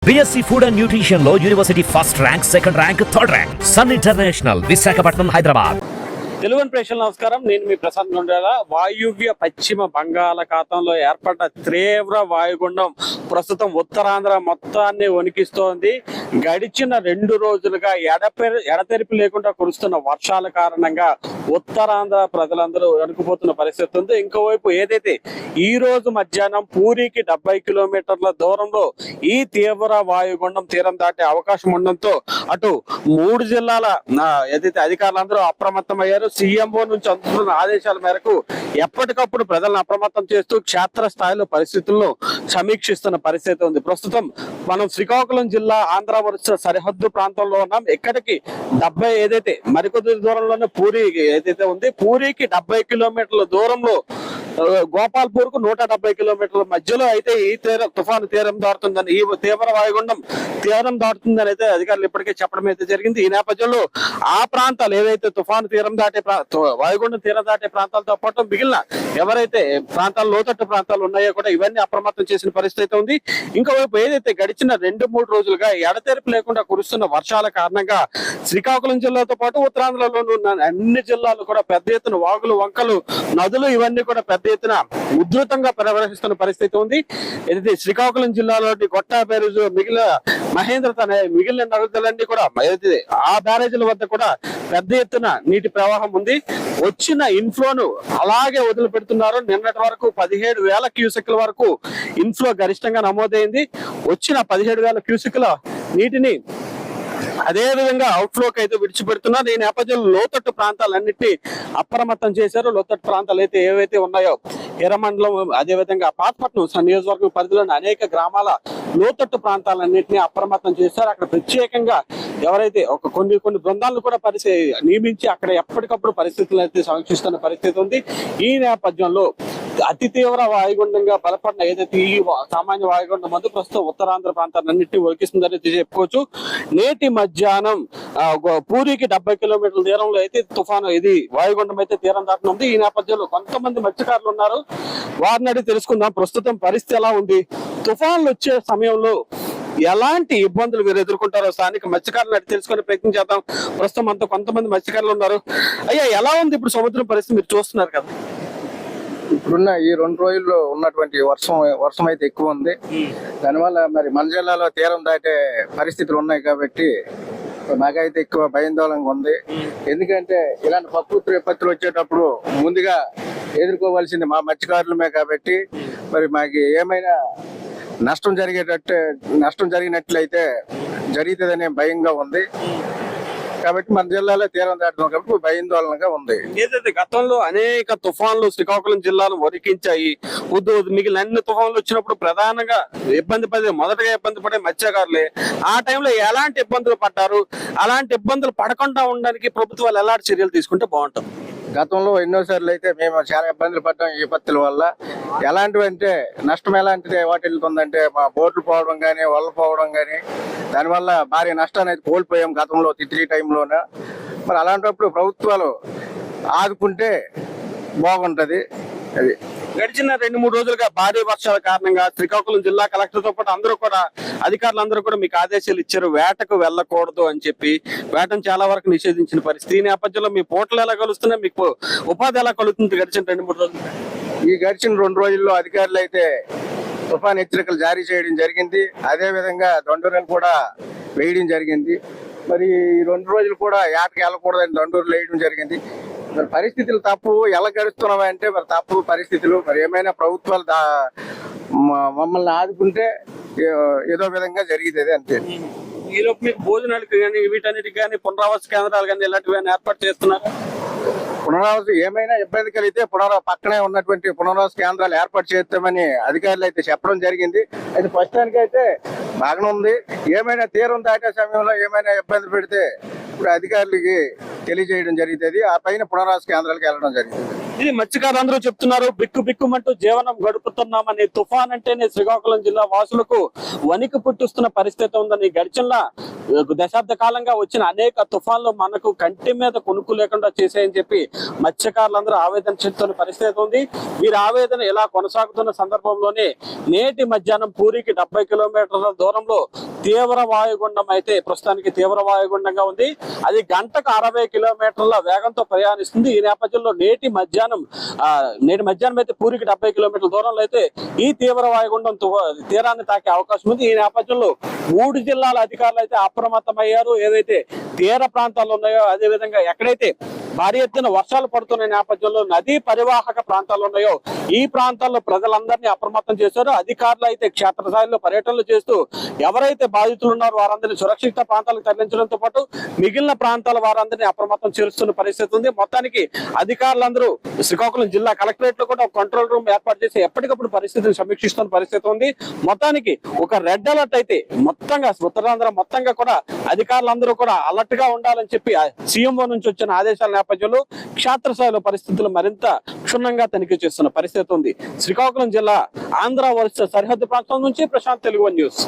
BSc Food and Nutrition లో university first rank, second rank, third rank. Sun International, Visakhapatnam, Hyderabad. Telugu ప్రేక్షకులు నమస్కారం. నేను మీ ప్రసాద్ గుండాల. వాయువ్య పశ్చిమ బంగాళాఖాతంలో ఏర్పడ్డ తీవ్ర వాయుగుండం ప్రస్తుతం ఉత్తరాంధ్ర మొత్తాన్ని వణికిస్తోంది. గడిచిన 2 రోజులుగా ఎడతెరిపి లేకుండా కురుస్తున్న వర్షాల కారణంగా ఉత్తరాంధ్ర ప్రజలందరూ వణికిపోతున్న పరిస్థితి ఉంది. ఇంకోవైపు ఏదైతే ఈ రోజు మధ్యాహ్నం పూరికి 70 కిలోమీటర్ల దూరంలో ఈ తీవ్ర వాయుగుండం తీరం దాటే అవకాశం ఉండడంతో అటు 3 జిల్లాల ఏదైతే అధికారులందరూ అప్రమత్తమయ్యారు. సీఎంఓ నుంచి అందుతున్న ఆదేశాల మేరకు ఎప్పటికప్పుడు ప్రజలను అప్రమత్తం చేస్తూ క్షేత్ర స్థాయిలో పరిస్థితులను సమీక్షిస్తున్న పరిస్థితి ఉంది. ప్రస్తుతం మనం శ్రీకాకుళం జిల్లా ఆంధ్ర వరుస సరిహద్దు ప్రాంతంలో ఉన్నాం. ఇక్కడికి 70 ఏదైతే మరికొద్ది దూరంలోనే పూరి ఏదైతే ఉంది, పూరికి 70 కిలోమీటర్ల దూరంలో గోపాల్పూర్ కు 170 కిలోమీటర్ల మధ్యలో అయితే ఈ తుఫాను తీరం దాటుతుందని, ఈ తీవ్ర వాయుగుండం తీరం దాటుతుందని అయితే అధికారులు ఇప్పటికే చెప్పడం అయితే జరిగింది. ఈ నేపథ్యంలో ఆ ప్రాంతాలు ఏదైతే తుఫాను తీరం దాటే వాయుగుండం తీరం దాటే ప్రాంతాలతో పాటు మిగిలిన ఎవరైతే ప్రాంతాలు లోతట్టు ప్రాంతాలు ఉన్నాయో కూడా ఇవన్నీ అప్రమత్తం చేసిన పరిస్థితి ఉంది. ఇంకోవైపు ఏదైతే గడిచిన 2-3 రోజులుగా ఎడతెరిపి లేకుండా కురుస్తున్న వర్షాల కారణంగా శ్రీకాకుళం జిల్లాతో పాటు ఉత్తరాంధ్రలోనూ ఉన్న అన్ని జిల్లాలు కూడా పెద్ద ఎత్తున వాగులు, వంకలు, నదులు ఇవన్నీ కూడా పెద్ద ఎత్తున ఉధృతంగా ప్రవహిస్తున్న పరిస్థితి ఉంది. ఏదైతే శ్రీకాకుళం జిల్లాలోని గొట్టా బ్యారేజ్, మహేంద్ర మిగిలిన నదులన్నీ కూడా ఆ బ్యారేజీల వద్ద కూడా పెద్ద ఎత్తున నీటి ప్రవాహం ఉంది. వచ్చిన ఇన్ఫ్లోను అలాగే వదిలిపెడుతున్నారు. నిన్నటి వరకు 17,000 క్యూసెక్ల వరకు ఇన్ఫ్లో గరిష్టంగా నమోదైంది. వచ్చిన 17,000 క్యూసెక్ల నీటిని అదే విధంగా అవుట్ఫ్లోకి అయితే విడిచిపెడుతున్నారు. ఈ నేపథ్యంలో లోతట్టు ప్రాంతాలన్నింటినీ అప్రమత్తం చేశారు. లోతట్టు ప్రాంతాలు అయితే ఏవైతే ఉన్నాయో ఎర్రమండలం, అదేవిధంగా పాతపట్నం నియోజకవర్గం పరిధిలోని అనేక గ్రామాల లోతట్టు ప్రాంతాలన్నింటినీ అప్రమత్తం చేశారు. అక్కడ ప్రత్యేకంగా ఎవరైతే కొన్ని బృందాలను కూడా నియమించి అక్కడ ఎప్పటికప్పుడు పరిస్థితులు అయితే సమీక్షిస్తున్న పరిస్థితి ఉంది. ఈ నేపథ్యంలో అతి తీవ్ర వాయుగుండంగా బలపడిన ఏదైతే ఈ సామాన్య వాయుగుండం మందు ప్రస్తుతం ఉత్తరాంధ్ర ప్రాంతాలన్నింటినీ ఒలికిస్తుందని చెప్పవచ్చు. నేటి మధ్యాహ్నం పూరికి 70 కిలోమీటర్ల దూరంలో అయితే తుఫాను ఇది వాయుగుండం అయితే తీరం దాటనుంది. ఈ నేపథ్యంలో కొంతమంది మత్స్యకారులు ఉన్నారు, వారిని అడిగి తెలుసుకుందాం ప్రస్తుతం పరిస్థితి ఎలా ఉంది, తుఫాన్లు వచ్చే సమయంలో ఎలాంటి ఇబ్బందులు మీరు ఎదుర్కొంటారో స్థానిక మత్స్యకారులను అడిగి తెలుసుకునే ప్రయత్నం చేద్దాం. ప్రస్తుతం అంతా కొంతమంది మత్స్యకారులు ఉన్నారు. అయ్యా, ఎలా ఉంది ఇప్పుడు సముద్రం పరిస్థితి మీరు చూస్తున్నారు కదా? ఇప్పుడున్న ఈ 2 రోజుల్లో ఉన్నటువంటి వర్షం అయితే ఎక్కువ ఉంది. దానివల్ల మరి మన జిల్లాలో తీరం దాటే పరిస్థితులు ఉన్నాయి కాబట్టి నాకైతే ఎక్కువ భయాందోళనగా ఉంది. ఎందుకంటే ఇలాంటి ప్రకృతి విపత్తులు వచ్చేటప్పుడు ముందుగా ఎదుర్కోవాల్సింది మా మత్స్యకారులమే కాబట్టి మరి మాకు ఏమైనా నష్టం జరిగినట్లయితే జరుగుతుందనే భయంగా ఉంది. కాబట్టి మన జిల్లాలో తీరం దాటున్నాం కాబట్టి భయాందోళనగా ఉంది. ఏదైతే గతంలో అనేక తుఫాన్లు శ్రీకాకుళం జిల్లాను వణికించాయి. మిగిలిన అన్ని తుఫాన్లు వచ్చినప్పుడు ప్రధానంగా మొదటగా ఇబ్బంది పడే మత్స్యకారులే. ఆ టైంలో ఎలాంటి ఇబ్బందులు పడ్డారు? అలాంటి ఇబ్బందులు పడకుండా ఉండడానికి ప్రభుత్వాలు ఎలాంటి చర్యలు తీసుకుంటే బాగుంటుంది? గతంలో ఎన్నోసార్లు అయితే మేము చాలా ఇబ్బందులు పడ్డాం ఈ విపత్తుల వల్ల. ఎలాంటివి అంటే నష్టం ఎలాంటిది వాటిల్లుతుందంటే మా బోట్లు పోవడం కానీ, వలలు పోవడం కానీ, దానివల్ల భారీ నష్టాన్ని అయితే కోల్పోయాం గతంలో తిత్లీ టైంలోన. మరి అలాంటప్పుడు ప్రభుత్వాలు ఆదుకుంటే బాగుంటది. అది గడిచిన 2-3 రోజులుగా భారీ వర్షాల కారణంగా శ్రీకాకుళం జిల్లా కలెక్టర్ తో పాటు అధికారులందరూ కూడా మీకు ఆదేశాలు ఇచ్చారు, వేటకు వెళ్ళకూడదు అని చెప్పి. వేటను చాలా వరకు నిషేధించిన పరిస్థితి. ఈ నేపథ్యంలో మీ పోటలు ఎలా కలుస్తున్నాయి, మీకు ఉపాధి ఎలా కలుగుతుంది గడిచిన 2-3 రోజులు? ఈ గడిచిన 2 రోజుల్లో అధికారులు అయితే తుఫాన్ హెచ్చరికలు జారీ చేయడం జరిగింది. అదే విధంగా దండూరులు కూడా వేయడం జరిగింది. మరి ఈ 2 రోజులు కూడా ఏటకి వెళ్ళకూడదని దండూరులు వేయడం జరిగింది. మరి పరిస్థితులు తప్పు ఎలా గడుస్తున్నామంటే మరి తప్పు పరిస్థితులు. మరి ఏమైనా ప్రభుత్వాలు మమ్మల్ని ఆదుకుంటే ఏదో విధంగా జరుగుతుంది అంతే. ఈలోపు మీకు భోజనాలకి కానీ వీటన్నిటికి కానీ పునరావాస కేంద్రాలు కానీ ఇలాంటివి ఏర్పాటు చేస్తున్నారు? పునరావాస ఏమైనా ఇబ్బంది కలిగితే పక్కనే ఉన్నటువంటి పునరావాస కేంద్రాలు ఏర్పాటు చేస్తామని అధికారులు అయితే చెప్పడం జరిగింది. అయితే ప్రస్తుతానికి అయితే బాగానే ఉంది. ఏమైనా తీరం దాటే సమయంలో ఏమైనా ఇబ్బంది పెడితే ఇప్పుడు అధికారులకి తెలియజేయడం జరుగుతుంది. ఆ పైన పునరావాస కేంద్రాలకు వెళ్ళడం జరుగుతుంది. ఇది మత్స్యకారులందరూ చెప్తున్నారు, బిక్కు బిక్కుమంటూ జీవనం గడుపుతున్నామని. తుఫాన్ అంటేనే శ్రీకాకుళం జిల్లా వాసులకు వణికి పుట్టిస్తున్న పరిస్థితి ఉందని. గడిచిన దశాబ్ద కాలంగా వచ్చిన అనేక తుఫాన్లు మనకు కంటి మీద కొనుక్కు లేకుండా చేసాయని చెప్పి మత్స్యకారులందరూ ఆవేదన చెందుతున్న పరిస్థితి ఉంది. వీరి ఆవేదన ఇలా కొనసాగుతున్న సందర్భంలోనే నేటి మధ్యాహ్నం పూరికి 70 కిలోమీటర్ల దూరంలో తీవ్ర వాయుగుండం అయితే ప్రస్తుతానికి తీవ్ర వాయుగుండంగా ఉంది. అది గంటకు 60 కిలోమీటర్ల వేగంతో ప్రయాణిస్తుంది. ఈ నేపథ్యంలో నేటి మధ్యాహ్నం అయితే పూరికి 70 కిలోమీటర్ల దూరంలో అయితే ఈ తీవ్ర వాయుగుండం తీరాన్ని తాకే అవకాశం ఉంది. ఈ నేపథ్యంలో 3 జిల్లాల అధికారులు అయితే అప్రమత్తమయ్యారు. ఏదైతే తీర ప్రాంతాలు ఉన్నాయో, అదే విధంగా ఎక్కడైతే భారీ ఎత్తున వర్షాలు పడుతున్న నేపథ్యంలో నదీ పరివాహక ప్రాంతాలు ఉన్నాయో ఈ ప్రాంతాల్లో ప్రజలందరినీ అప్రమత్తం చేశారు. అధికారులు అయితే క్షేత్రస్థాయిలో పర్యటనలు చేస్తూ ఎవరైతే బాధితులు ఉన్నారో వారందరినీ సురక్షిత ప్రాంతాలకు తరలించడంతో పాటు మిగిలిన ప్రాంతాల వారందరినీ అప్రమత్తం చేస్తున్న పరిస్థితి ఉంది. మొత్తానికి అధికారులందరూ శ్రీకాకుళం జిల్లా కలెక్టరేట్ లో కూడా ఒక కంట్రోల్ రూమ్ ఏర్పాటు చేసి ఎప్పటికప్పుడు పరిస్థితిని సమీక్షిస్తున్న పరిస్థితి ఉంది. మొత్తానికి ఒక రెడ్ అలర్ట్ అయితే మొత్తంగా ఉత్తరాంధ్ర మొత్తంగా కూడా అధికారులందరూ కూడా అలర్ట్ గా ఉండాలని చెప్పి సీఎంఓ నుంచి వచ్చిన ఆదేశాల నేపథ్యంలో క్షేత్రస్థాయిలో పరిస్థితులు మరింత క్షుణ్ణంగా తనిఖీ చేస్తున్న పరిస్థితి ఉంది. శ్రీకాకుళం జిల్లా ఆంధ్ర వరుస సరిహద్దు ప్రాంతం నుంచి ప్రశాంత్, తెలుగు న్యూస్.